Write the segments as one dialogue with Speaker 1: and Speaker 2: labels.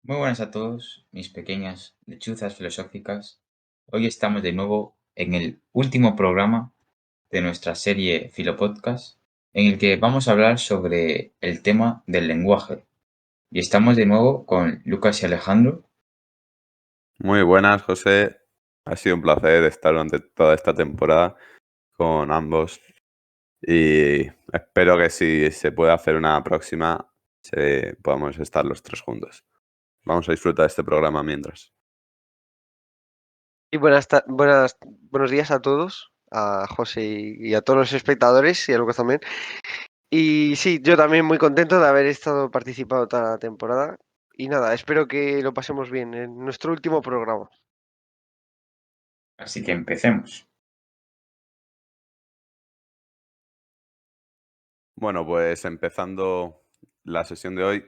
Speaker 1: Muy buenas a todos, mis pequeñas lechuzas filosóficas. Hoy estamos de nuevo en el último programa de nuestra serie Filopodcast, en el que vamos a hablar sobre el tema del lenguaje. Y estamos de nuevo con Lucas y Alejandro.
Speaker 2: Muy buenas, José. Ha sido un placer estar durante toda esta temporada con ambos y espero que si se puede hacer una próxima, podamos estar los tres juntos. Vamos a disfrutar de este programa mientras.
Speaker 3: Y buenos días a todos, a José y a todos los espectadores y a Lucas también. Y sí, yo también muy contento de haber estado participando toda la temporada. Y nada, espero que lo pasemos bien en nuestro último programa.
Speaker 1: Así que empecemos.
Speaker 2: Bueno, pues empezando la sesión de hoy,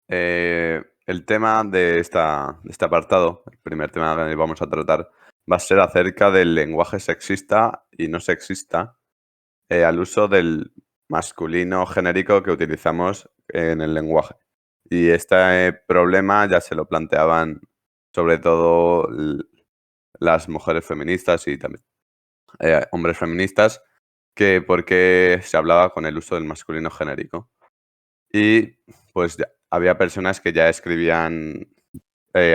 Speaker 2: el tema de este apartado, el primer tema que vamos a tratar, va a ser acerca del lenguaje sexista y no sexista al uso del masculino genérico que utilizamos en el lenguaje. Y este problema ya se lo planteaban sobre todo las mujeres feministas y también hombres feministas, que por qué se hablaba con el uso del masculino genérico. Y pues había personas que ya escribían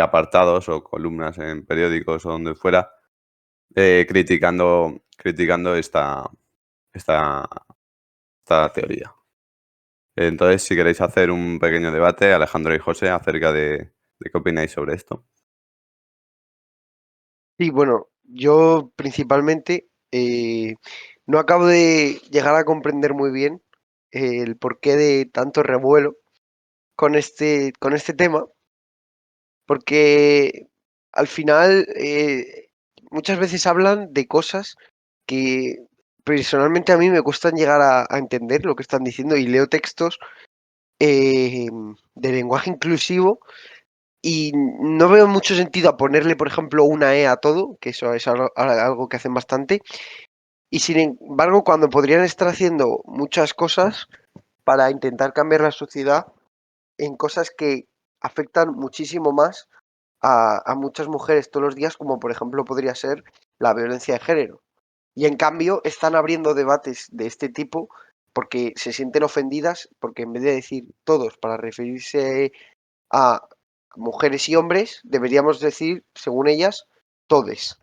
Speaker 2: apartados o columnas en periódicos o donde fuera criticando esta teoría. Entonces, si queréis hacer un pequeño debate, Alejandro y José, acerca de qué opináis sobre esto.
Speaker 3: Y bueno, yo principalmente no acabo de llegar a comprender muy bien el porqué de tanto revuelo con este tema, porque al final muchas veces hablan de cosas que personalmente a mí me cuestan llegar a entender lo que están diciendo y leo textos de lenguaje inclusivo y no veo mucho sentido a ponerle, por ejemplo, una E a todo, que eso es algo que hacen bastante, y sin embargo, cuando podrían estar haciendo muchas cosas para intentar cambiar la sociedad en cosas que afectan muchísimo más a muchas mujeres todos los días, como por ejemplo podría ser la violencia de género. Y en cambio están abriendo debates de este tipo porque se sienten ofendidas, porque en vez de decir todos para referirse a mujeres y hombres, deberíamos decir, según ellas, todes.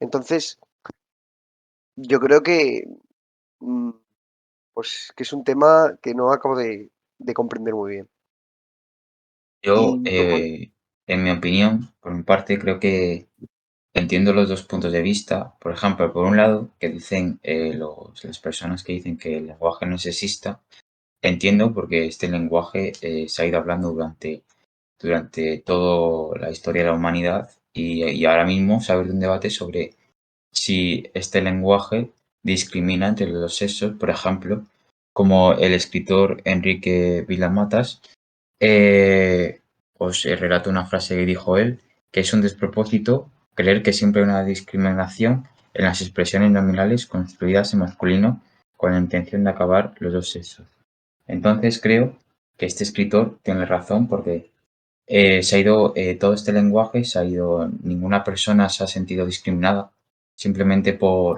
Speaker 3: Entonces, yo creo que, mm, pues, que es un tema que no acabo de comprender muy bien.
Speaker 1: Yo,
Speaker 3: Y pues,
Speaker 1: en mi opinión, por mi parte, creo que entiendo los dos puntos de vista. Por ejemplo, por un lado, que dicen las personas que dicen que el lenguaje no es sexista. Entiendo porque este lenguaje se ha ido hablando durante toda la historia de la humanidad y ahora mismo se ha abierto un debate sobre si este lenguaje discrimina entre los dos sexos. Por ejemplo, como el escritor Enrique Vilamatas os relato una frase que dijo él, que es un despropósito creer que siempre hay una discriminación en las expresiones nominales construidas en masculino con la intención de acabar los dos sexos. Entonces creo que este escritor tiene razón porque se ha ido, todo este lenguaje se ha ido, ninguna persona se ha sentido discriminada simplemente por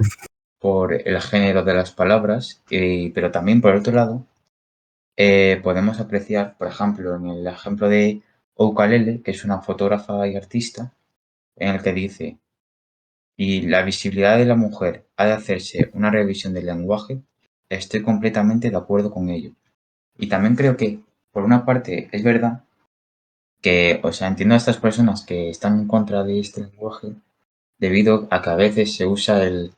Speaker 1: el género de las palabras, pero también por otro lado podemos apreciar, por ejemplo, en el ejemplo de Oukalele, que es una fotógrafa y artista, en el que dice, y la visibilidad de la mujer ha de hacerse una revisión del lenguaje, estoy completamente de acuerdo con ello. Y también creo que, por una parte, es verdad que, o sea, entiendo a estas personas que están en contra de este lenguaje debido a que a veces se usa el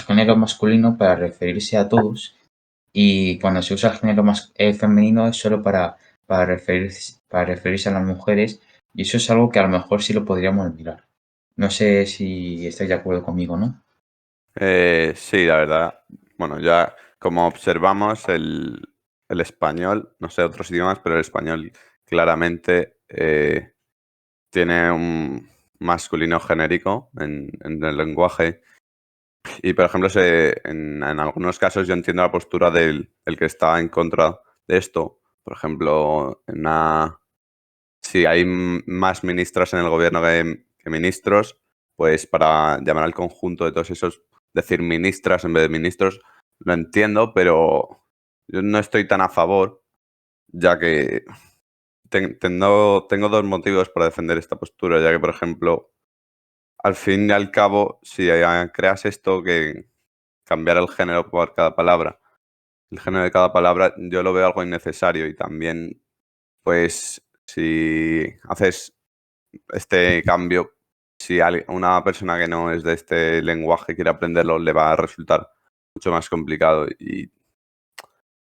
Speaker 1: género masculino para referirse a todos y cuando se usa el género femenino es solo para referirse a las mujeres y eso es algo que a lo mejor sí lo podríamos mirar. No sé si estáis de acuerdo conmigo, ¿no?
Speaker 2: Sí, la verdad. Bueno, ya como observamos, el español, no sé otros idiomas, pero el español claramente tiene un masculino genérico en el lenguaje. Y, por ejemplo, en algunos casos yo entiendo la postura del el que está en contra de esto. Por ejemplo, si hay más ministras en el gobierno que ministros, pues para llamar al conjunto de todos esos, decir ministras en vez de ministros, lo entiendo, pero yo no estoy tan a favor, ya que tengo dos motivos para defender esta postura, ya que, por ejemplo, al fin y al cabo, si creas esto, que cambiar el género por cada palabra, el género de cada palabra, yo lo veo algo innecesario y también, pues, si haces este cambio, si una persona que no es de este lenguaje quiere aprenderlo, le va a resultar mucho más complicado y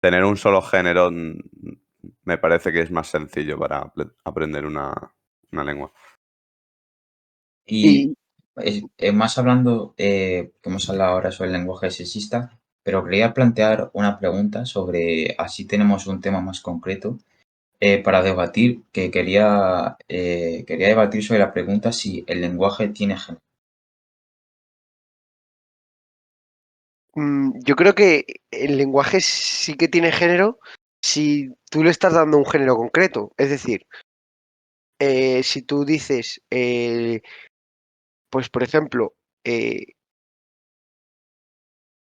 Speaker 2: tener un solo género me parece que es más sencillo para aprender una lengua.
Speaker 1: Y
Speaker 3: Y
Speaker 1: más hablando, que hemos hablado ahora sobre el lenguaje sexista, pero quería plantear una pregunta sobre, así tenemos un tema más concreto para debatir, que quería debatir sobre la pregunta si el lenguaje tiene género.
Speaker 3: yo creo que el lenguaje sí que tiene género si tú le estás dando un género concreto. Es decir, si tú dices, pues por ejemplo,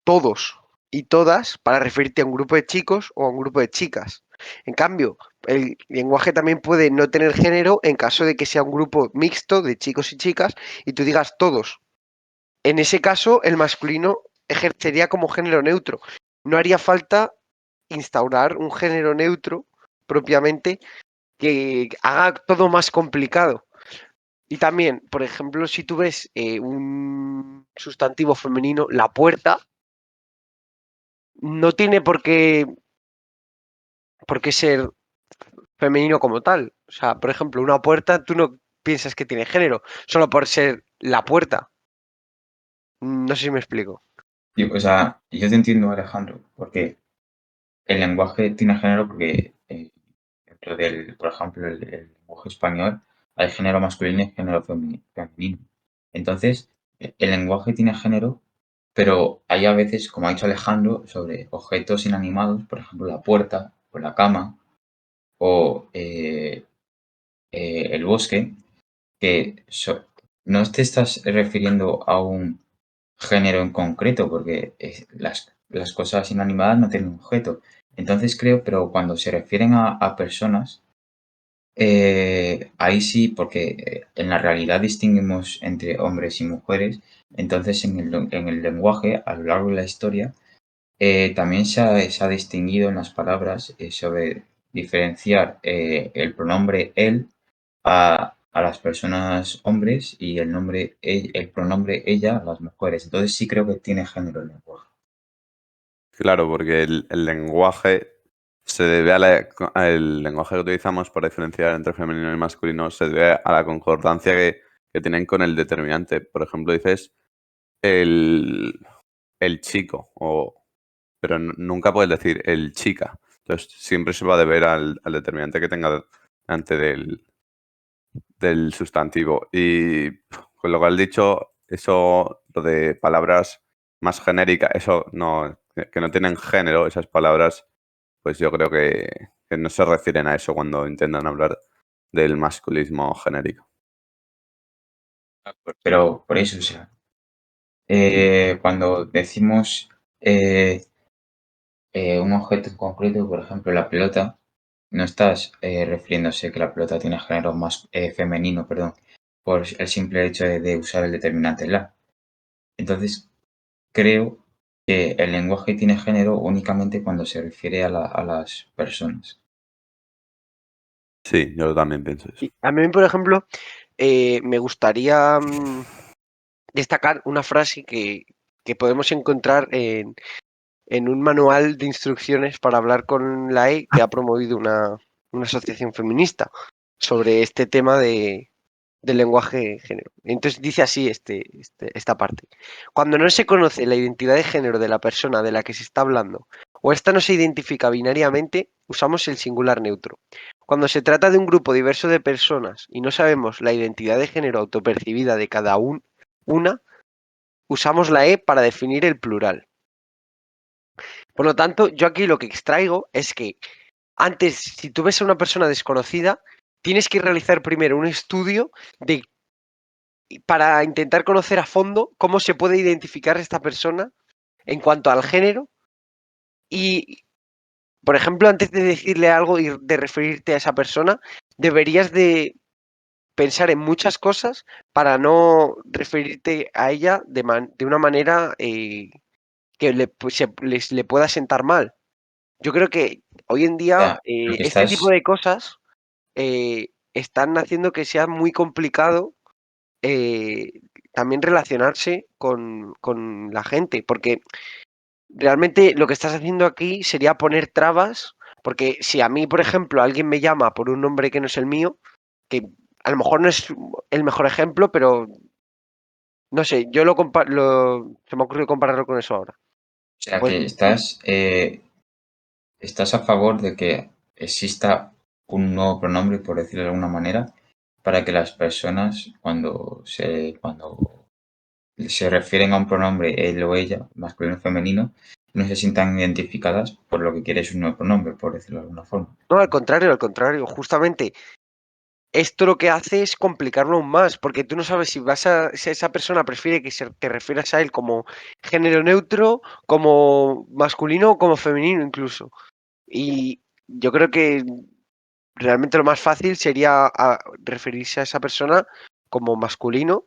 Speaker 3: todos y todas para referirte a un grupo de chicos o a un grupo de chicas. En cambio, el lenguaje también puede no tener género en caso de que sea un grupo mixto de chicos y chicas y tú digas todos. En ese caso, el masculino ejercería como género neutro. No haría falta instaurar un género neutro propiamente que haga todo más complicado. Y también, por ejemplo, si tú ves un sustantivo femenino, la puerta, no tiene por qué ser femenino como tal. O sea, por ejemplo, una puerta, tú no piensas que tiene género, solo por ser la puerta. No sé si me explico.
Speaker 1: O sea, yo te entiendo, Alejandro, porque el lenguaje tiene género porque dentro del, por ejemplo, el lenguaje español hay género masculino y género femenino. Entonces, el lenguaje tiene género, pero hay a veces, como ha dicho Alejandro, sobre objetos inanimados, por ejemplo, la puerta o la cama o el bosque, que no te estás refiriendo a un género en concreto, porque las cosas inanimadas no tienen objeto. Entonces creo, pero cuando se refieren a personas, ahí sí, porque en la realidad distinguimos entre hombres y mujeres, entonces en el lenguaje, a lo largo de la historia, también se ha distinguido en las palabras sobre diferenciar el pronombre él a las personas hombres y el pronombre ella a las mujeres. Entonces sí creo que tiene género el lenguaje.
Speaker 2: Claro, porque el lenguaje se debe el lenguaje que utilizamos para diferenciar entre femenino y masculino se debe a la concordancia que tienen con el determinante. Por ejemplo, dices el, el chico, pero nunca puedes decir el chica. Entonces siempre se va a deber al determinante que tenga delante del sustantivo. Y con lo que has dicho, eso, lo de palabras más genéricas, eso no, que no tienen género, esas palabras, pues yo creo que no se refieren a eso cuando intentan hablar del masculismo genérico.
Speaker 1: Pero por eso, o sea, cuando decimos un objeto en concreto, por ejemplo, la pelota, no estás refiriéndose que la pelota tiene género más femenino, perdón, por el simple hecho de usar el determinante la. Entonces, creo que el lenguaje tiene género únicamente cuando se refiere a las personas.
Speaker 2: Sí, yo también pienso eso.
Speaker 3: Y a mí, por ejemplo, me gustaría destacar una frase que podemos encontrar en un manual de instrucciones para hablar con la E que ha promovido una asociación feminista sobre este tema del lenguaje género. Entonces dice así esta parte. Cuando no se conoce la identidad de género de la persona de la que se está hablando o esta no se identifica binariamente, usamos el singular neutro. Cuando se trata de un grupo diverso de personas y no sabemos la identidad de género autopercibida de cada una, usamos la E para definir el plural. Por lo tanto, yo aquí lo que extraigo es que antes, si tú ves a una persona desconocida, tienes que realizar primero un estudio para intentar conocer a fondo cómo se puede identificar esta persona en cuanto al género y, por ejemplo, antes de decirle algo y de referirte a esa persona, deberías de pensar en muchas cosas para no referirte a ella de una manera que le pueda sentar mal. Yo creo que hoy en día
Speaker 1: Ya, lo que
Speaker 3: este tipo
Speaker 1: estás,
Speaker 3: de cosas están haciendo que sea muy complicado también relacionarse con la gente, porque realmente lo que estás haciendo aquí sería poner trabas, porque si a mí, por ejemplo, alguien me llama por un nombre que no es el mío, que a lo mejor no es el mejor ejemplo, pero no sé, yo se me ocurrió compararlo con eso ahora.
Speaker 1: o sea,
Speaker 3: Pues
Speaker 1: que estás a favor de que exista un nuevo pronombre, por decirlo de alguna manera, para que las personas cuando se refieren a un pronombre él o ella, masculino o femenino, no se sientan identificadas por lo que quiere es un nuevo pronombre, por decirlo de alguna forma.
Speaker 3: no, al contrario, justamente esto lo que hace es complicarlo aún más, porque tú no sabes si esa persona prefiere que te refieras a él como género neutro, como masculino o como femenino incluso. Y yo creo que realmente lo más fácil sería referirse a esa persona como masculino,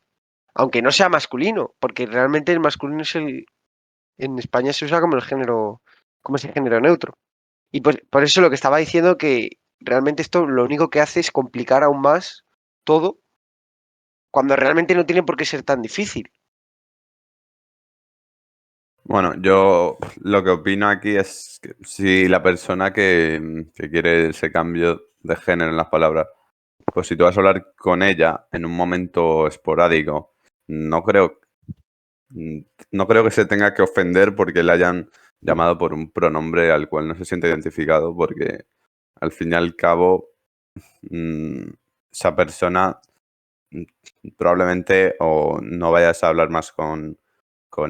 Speaker 3: aunque no sea masculino, porque realmente el masculino en España se usa como como ese género neutro. Y pues por eso lo que estaba diciendo que realmente esto lo único que hace es complicar aún más todo cuando realmente no tiene por qué ser tan difícil.
Speaker 2: Bueno, yo lo que opino aquí es que si la persona que quiere ese cambio de género en las palabras, pues si tú vas a hablar con ella en un momento esporádico, no creo, no creo que se tenga que ofender porque le hayan llamado por un pronombre al cual no se siente identificado, porque al fin y al cabo mm, esa persona mm, probablemente o no vayas a hablar más con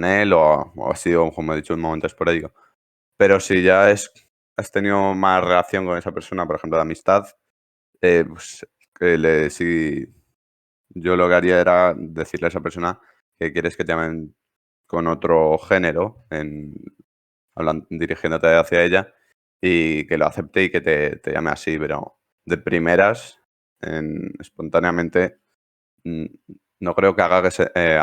Speaker 2: él o ha sido, como he dicho, un momento esporádico. Pero si ya has tenido más relación con esa persona, por ejemplo, de amistad, pues sí, yo lo que haría era decirle a esa persona que quieres que te llamen con otro género, dirigiéndote hacia ella, y que lo acepte y que te llame así, pero de primeras, espontáneamente, mm, no creo que haga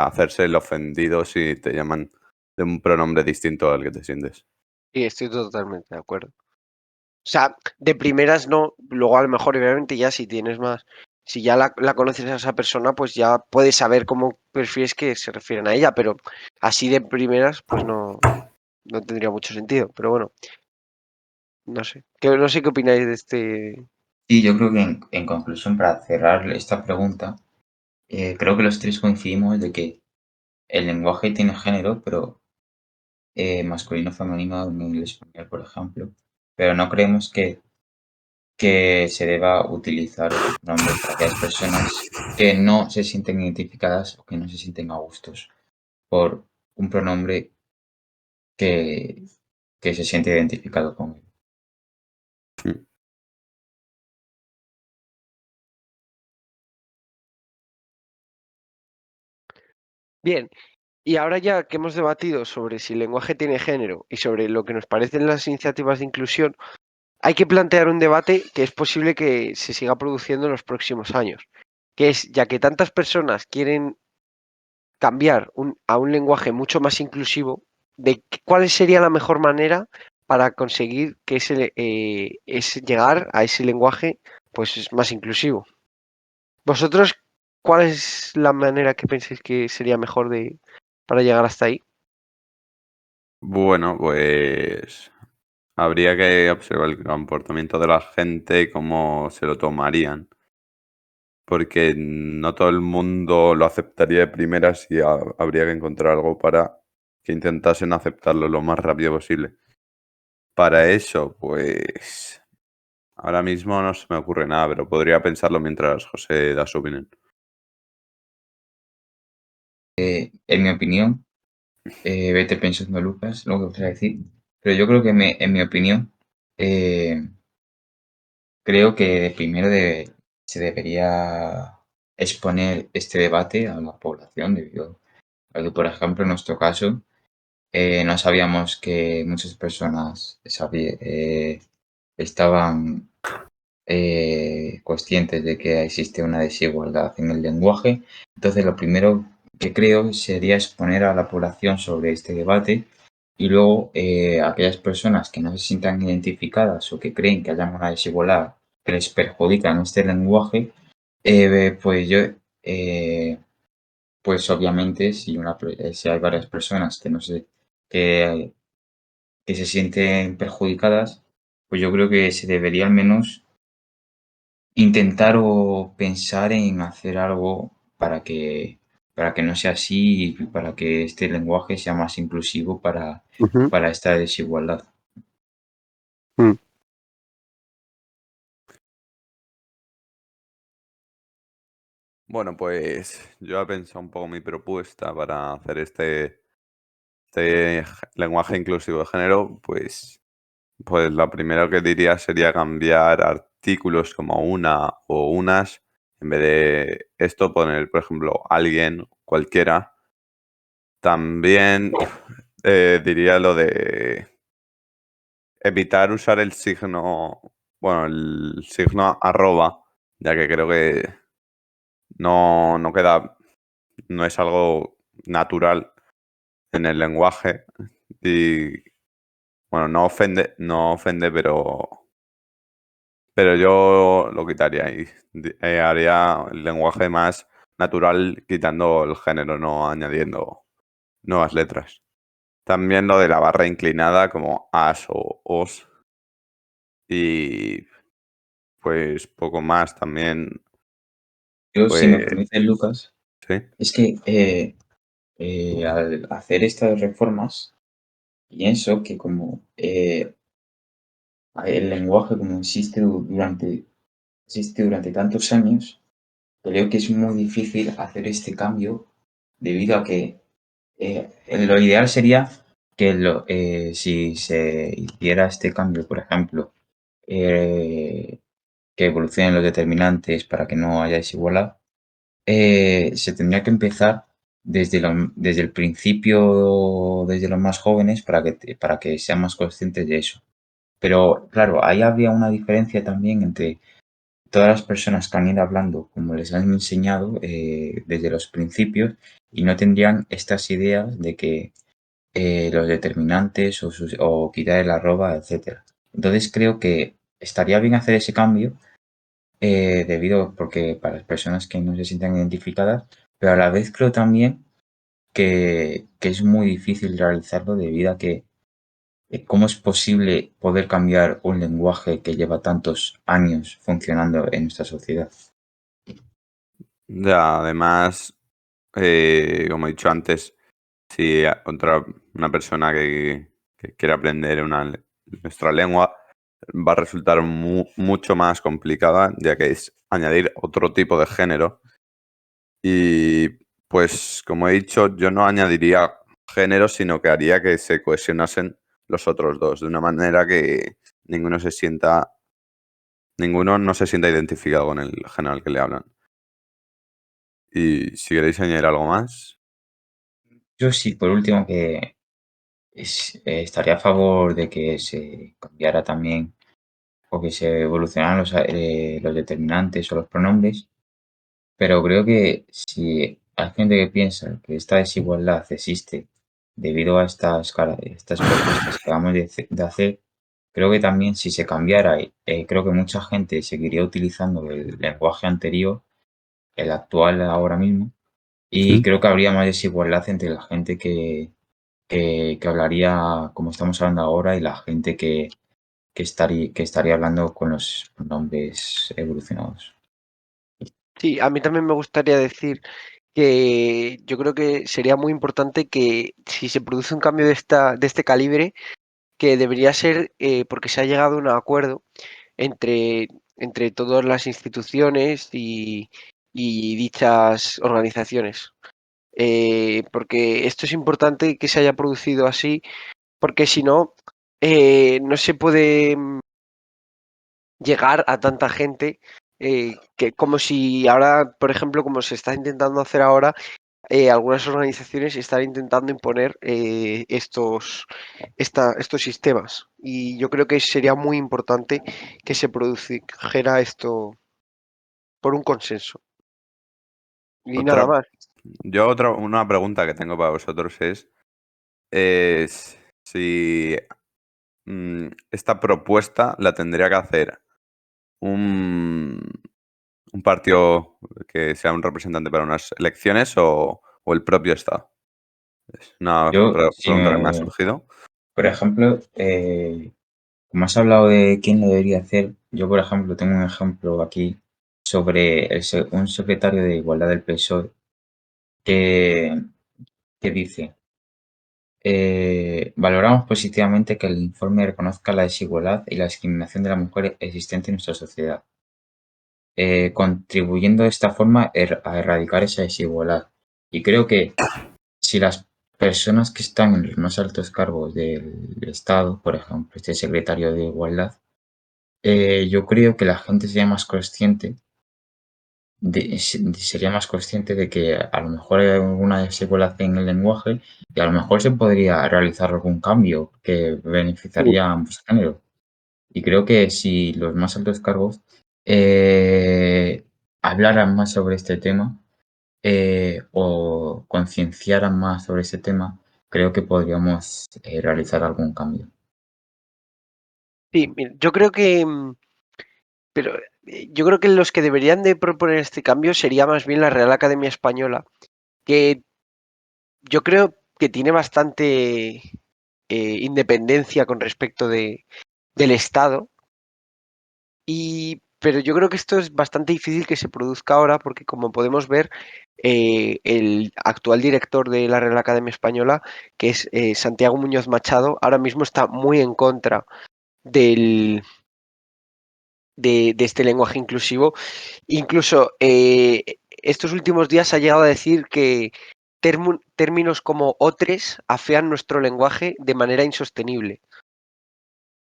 Speaker 2: hacerse el ofendido si te llaman de un pronombre distinto al que te sientes.
Speaker 3: Y estoy totalmente de acuerdo. O sea, de primeras no, luego a lo mejor obviamente ya si tienes más, si ya la conoces a esa persona, pues ya puedes saber cómo prefieres que se refieren a ella, pero así de primeras, pues no tendría mucho sentido. Pero bueno, no sé. No sé qué opináis de este.
Speaker 1: Y yo creo que en conclusión, para cerrar esta pregunta, creo que los tres coincidimos de que el lenguaje tiene género, pero masculino, femenino en inglés español, por ejemplo, pero no creemos que se deba utilizar otro pronombre para aquellas personas que no se sienten identificadas o que no se sienten a gustos por un pronombre que, que se siente identificado con él.
Speaker 2: Mm.
Speaker 3: Bien, y ahora ya que hemos debatido sobre si el lenguaje tiene género y sobre lo que nos parecen las iniciativas de inclusión, hay que plantear un debate que es posible que se siga produciendo en los próximos años, que es, ya que tantas personas quieren cambiar a un lenguaje mucho más inclusivo, cuál sería la mejor manera para conseguir que llegar a ese lenguaje pues es más inclusivo. ¿Vosotros cuál es la manera que pensáis que sería mejor para llegar hasta ahí?
Speaker 2: Bueno, pues habría que observar el comportamiento de la gente, cómo se lo tomarían, porque no todo el mundo lo aceptaría de primeras y habría que encontrar algo para que intentasen aceptarlo lo más rápido posible. Para eso, pues ahora mismo no se me ocurre nada, pero podría pensarlo mientras José da su opinión.
Speaker 1: En mi opinión, vete pensando, Lucas, lo que vas a decir, pero yo creo que en mi opinión, creo que primero se debería exponer este debate a la población debido a que, por ejemplo, en nuestro caso, no sabíamos que muchas personas estaban conscientes de que existe una desigualdad en el lenguaje. Entonces, lo primero que creo sería exponer a la población sobre este debate y luego aquellas personas que no se sientan identificadas o que creen que haya una desigualdad que les perjudica en este lenguaje, pues yo, pues obviamente si hay varias personas que no sé, que, que se sienten perjudicadas, pues yo creo que se debería al menos intentar o pensar en hacer algo para que no sea así y para que este lenguaje sea más inclusivo
Speaker 2: Ujú.
Speaker 1: para esta desigualdad.
Speaker 2: Mm. Bueno, pues yo he pensado un poco mi propuesta para hacer este lenguaje inclusivo de género, pues la primera que diría sería cambiar artículos como una o unas, en vez de esto poner, por ejemplo, alguien, cualquiera. También diría lo de evitar usar el signo, bueno, el signo arroba, ya que creo que no queda, no es algo natural en el lenguaje y, bueno, no ofende, pero yo lo quitaría y haría el lenguaje más natural quitando el género, no añadiendo nuevas letras. También lo de la barra inclinada como as o os y pues poco más también,
Speaker 1: Yo, si me
Speaker 2: pues
Speaker 1: permite, Lucas,
Speaker 2: sí.
Speaker 1: es que al hacer estas reformas, pienso que como el lenguaje como existe durante tantos años, creo que es muy difícil hacer este cambio debido a que lo ideal sería que si se hiciera este cambio, por ejemplo, que evolucionen los determinantes para que no haya desigualdad, se tendría que empezar desde el principio, desde los más jóvenes, para que sean más conscientes de eso. Pero claro, ahí habría una diferencia también entre todas las personas que han ido hablando como les han enseñado desde los principios y no tendrían estas ideas de que los determinantes o quitar el arroba, etcétera. Entonces creo que estaría bien hacer ese cambio porque para las personas que no se sientan identificadas, pero a la vez creo también que es muy difícil realizarlo debido a que ¿cómo es posible poder cambiar un lenguaje que lleva tantos años funcionando en nuestra sociedad?
Speaker 2: Ya, además, como he dicho antes, si una persona que quiere aprender nuestra lengua va a resultar mucho más complicada, ya que es añadir otro tipo de género. Y pues, como he dicho, yo no añadiría género, sino que haría que se cohesionasen los otros dos, de una manera que ninguno no se sienta identificado con el género al que le hablan. Y si queréis añadir algo más.
Speaker 1: Yo sí, por último, que estaría a favor de que se cambiara también o que se evolucionaran los determinantes o los pronombres, pero creo que si hay gente que piensa que esta desigualdad existe debido a estas propuestas que acabamos de hacer, creo que también si se cambiara, creo que mucha gente seguiría utilizando el lenguaje anterior, el actual ahora mismo, y
Speaker 2: Sí.
Speaker 1: creo que habría más desigualdad entre la gente que hablaría como estamos hablando ahora y la gente que estaría hablando con los pronombres evolucionados.
Speaker 3: Sí, a mí también me gustaría decir que yo creo que sería muy importante que si se produce un cambio de este calibre, que debería ser porque se ha llegado a un acuerdo entre, entre todas las instituciones y dichas organizaciones. Porque esto es importante que se haya producido así, porque si no, no se puede llegar a tanta gente que como si ahora, por ejemplo, como se está intentando hacer ahora, algunas organizaciones están intentando imponer estos sistemas. Y yo creo que sería muy importante que se produjera esto por un consenso. Y nada
Speaker 2: Otra,
Speaker 3: más.
Speaker 2: una pregunta que tengo para vosotros es si esta propuesta la tendría que hacer un, un partido que sea un representante para unas elecciones o el propio Estado. Es una
Speaker 1: Yo, si
Speaker 2: pregunta que me ha surgido.
Speaker 1: por ejemplo, como has hablado de quién lo debería hacer, yo, por ejemplo, tengo un ejemplo aquí sobre un secretario de Igualdad del PSOE que, que dice, valoramos positivamente que el informe reconozca la desigualdad y la discriminación de la mujer existente en nuestra sociedad, contribuyendo de esta forma a erradicar esa desigualdad. Y creo que si las personas que están en los más altos cargos del Estado, por ejemplo, este secretario de Igualdad, yo creo que la gente sería más consciente de que a lo mejor hay alguna desigualdad en el lenguaje y a lo mejor se podría realizar algún cambio que beneficiaría a ambos géneros. Y creo que si los más altos cargos hablaran más sobre este tema o concienciaran más sobre este tema, creo que podríamos realizar algún cambio.
Speaker 3: Sí, mira, yo creo que, pero yo creo que los que deberían de proponer este cambio sería más bien la Real Academia Española, que yo creo que tiene bastante independencia con respecto del Estado. Pero yo creo que esto es bastante difícil que se produzca ahora porque, como podemos ver, el actual director de la Real Academia Española, que es Santiago Muñoz Machado, ahora mismo está muy en contra del, de este lenguaje inclusivo. Incluso estos últimos días ha llegado a decir que términos como otres afean nuestro lenguaje de manera insostenible.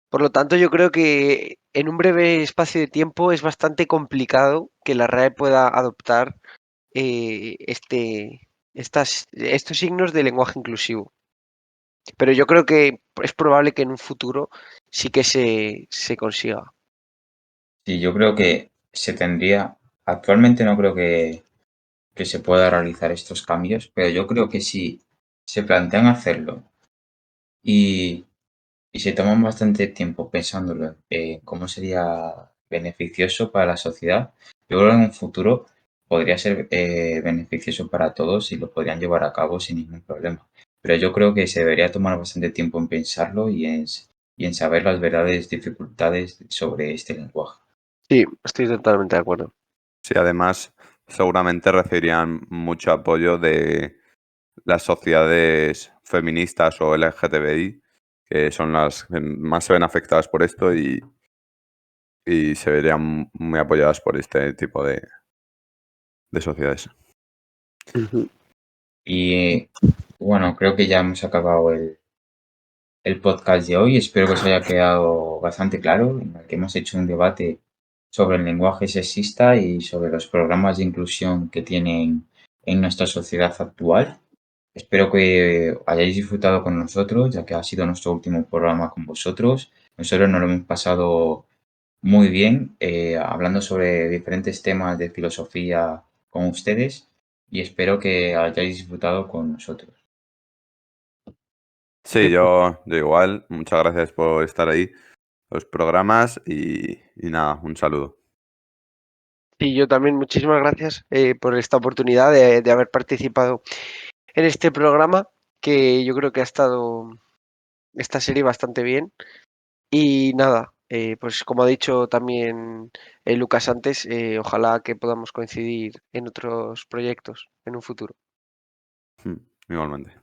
Speaker 3: Por lo tanto, yo creo que en un breve espacio de tiempo es bastante complicado que la RAE pueda adoptar estos signos de lenguaje inclusivo. Pero yo creo que es probable que en un futuro sí que se consiga.
Speaker 1: Sí, yo creo que actualmente no creo que se pueda realizar estos cambios, pero yo creo que si se plantean hacerlo y, y se toman bastante tiempo pensándolo cómo sería beneficioso para la sociedad, yo creo que en un futuro podría ser beneficioso para todos y lo podrían llevar a cabo sin ningún problema. Pero yo creo que se debería tomar bastante tiempo en pensarlo y en saber las verdaderas dificultades sobre este lenguaje.
Speaker 3: Sí, estoy totalmente de acuerdo.
Speaker 2: Sí, además, seguramente recibirían mucho apoyo de las sociedades feministas o LGTBI, que son las que más se ven afectadas por esto y se verían muy apoyadas por este tipo de sociedades.
Speaker 3: Ujú.
Speaker 1: Y bueno, creo que ya hemos acabado el podcast de hoy. Espero que os haya quedado bastante claro, en el que hemos hecho un debate sobre el lenguaje sexista y sobre los programas de inclusión que tienen en nuestra sociedad actual. Espero que hayáis disfrutado con nosotros, ya que ha sido nuestro último programa con vosotros. Nosotros nos lo hemos pasado muy bien hablando sobre diferentes temas de filosofía con ustedes y espero que hayáis disfrutado con nosotros.
Speaker 2: Sí, yo igual. Muchas gracias por estar ahí, los programas y nada, un saludo.
Speaker 3: Y yo también, muchísimas gracias por esta oportunidad de haber participado en este programa, que yo creo que ha estado esta serie bastante bien. Y nada, pues como ha dicho también Lucas antes, ojalá que podamos coincidir en otros proyectos en un futuro.
Speaker 2: Igualmente.